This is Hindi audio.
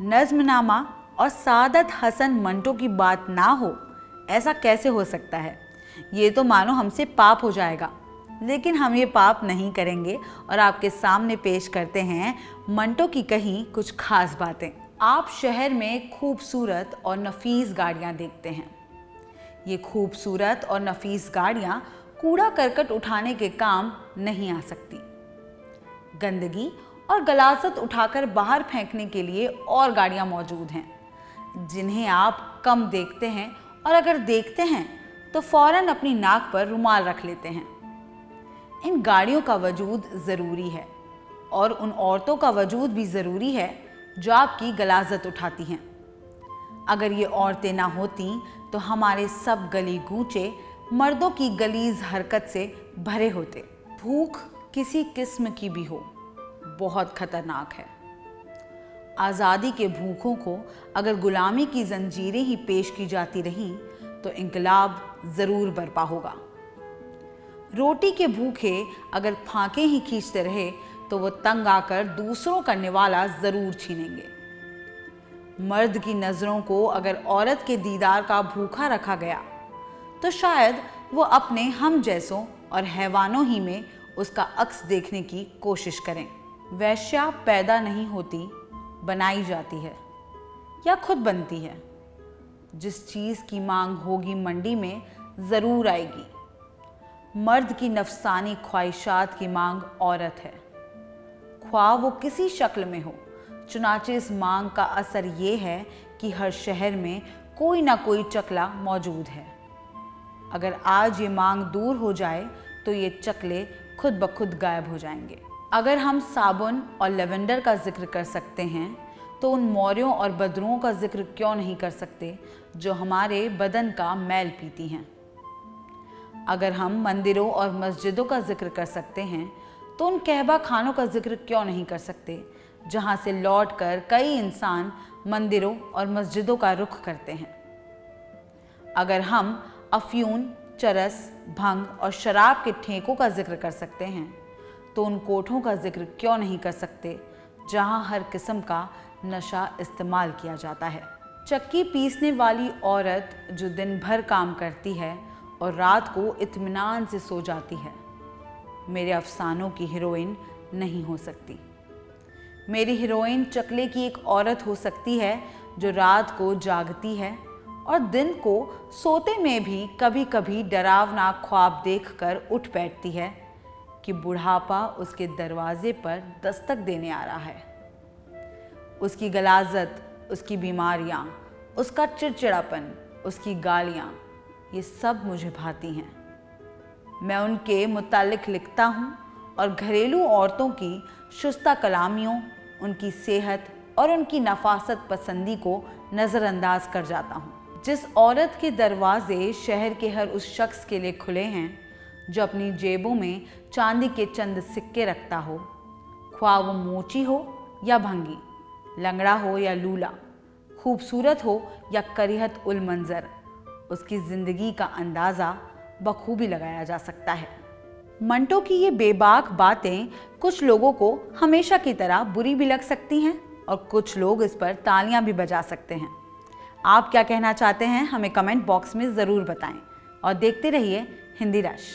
नज़्मनामा और सादत हसन मंटो की बात ना हो, ऐसा कैसे हो सकता है? ये तो मानो हमसे पाप हो जाएगा। लेकिन हम ये पाप नहीं करेंगे और आपके सामने पेश करते हैं मंटो की कहीं कुछ खास बातें। आप शहर में खूबसूरत और नफीस गाड़ियाँ देखते हैं। ये खूबसूरत और नफीस गाड़ियाँ कूड़ा करकट उठाने के काम नहीं आ सकती। गंदगी और गलाजत उठाकर बाहर फेंकने के लिए और गाड़ियाँ मौजूद हैं, जिन्हें आप कम देखते हैं, और अगर देखते हैं तो फौरन अपनी नाक पर रुमाल रख लेते हैं। इन गाड़ियों का वजूद ज़रूरी है और उन औरतों का वजूद भी ज़रूरी है जो आपकी गलाजत उठाती हैं। अगर ये औरतें ना होती तो हमारे सब गली गूंचे मर्दों की गलीज हरकत से भरे होते। भूख किसी किस्म की भी हो, बहुत खतरनाक है। आज़ादी के भूखों को अगर गुलामी की जंजीरें ही पेश की जाती रहीं तो इंकलाब ज़रूर बर्पा होगा। रोटी के भूखे अगर फांके ही खींचते रहे तो वो तंग आकर दूसरों का निवाला ज़रूर छीनेंगे। मर्द की नज़रों को अगर औरत के दीदार का भूखा रखा गया तो शायद वो अपने हम जैसों और हैवानों ही में उसका अक्स देखने की कोशिश करें। वैश्या पैदा नहीं होती, बनाई जाती है या खुद बनती है। जिस चीज़ की मांग होगी मंडी में ज़रूर आएगी। मर्द की नफसानी ख्वाहिशात की मांग औरत है, ख्वाह वो किसी शक्ल में हो। चुनाचे इस मांग का असर ये है कि हर शहर में कोई ना कोई चकला मौजूद है। अगर आज ये मांग दूर हो जाए तो ये चकले खुद ब खुद गायब हो जाएंगे। अगर हम साबुन और लेवेंडर का जिक्र कर सकते हैं तो उन मौर्यों और बदरुओं का जिक्र क्यों नहीं कर सकते जो हमारे बदन का मैल पीती हैं। अगर हम मंदिरों और मस्जिदों का जिक्र कर सकते हैं तो उन कहबा खानों का जिक्र क्यों नहीं कर सकते जहाँ से लौटकर कई इंसान मंदिरों और मस्जिदों का रुख करते हैं। अगर हम अफ्यून, चरस, भंग और शराब के ठेकों का जिक्र कर सकते हैं तो उन कोठों का जिक्र क्यों नहीं कर सकते जहाँ हर किस्म का नशा इस्तेमाल किया जाता है। चक्की पीसने वाली औरत जो दिन भर काम करती है और रात को इत्मीनान से सो जाती है, मेरे अफसानों की हीरोइन नहीं हो सकती। मेरी हीरोइन चकले की एक औरत हो सकती है जो रात को जागती है और दिन को सोते में भी कभी कभी डरावना ख्वाब देखकर उठ बैठती है कि बुढ़ापा उसके दरवाजे पर दस्तक देने आ रहा है। उसकी गलाजत, उसकी बीमारियाँ, उसका चिड़चिड़ापन, उसकी गालियाँ, ये सब मुझे भाती हैं। मैं उनके मुतालिक लिखता हूँ और घरेलू औरतों की शुस्ता कलामियों, उनकी सेहत और उनकी नफासत पसंदी को नज़रअंदाज कर जाता हूँ। जिस औरत के दरवाजे शहर के हर उस शख्स के लिए खुले हैं जो अपनी जेबों में चांदी के चंद सिक्के रखता हो, ख्वाह वो मोची हो या भंगी, लंगड़ा हो या लूला, खूबसूरत हो या करिहत उल मंजर, उसकी ज़िंदगी का अंदाज़ा बखूबी लगाया जा सकता है। मंटो की ये बेबाक बातें कुछ लोगों को हमेशा की तरह बुरी भी लग सकती हैं और कुछ लोग इस पर तालियां भी बजा सकते हैं। आप क्या कहना चाहते हैं हमें कमेंट बॉक्स में ज़रूर बताएं और देखते रहिए हिंदी रश।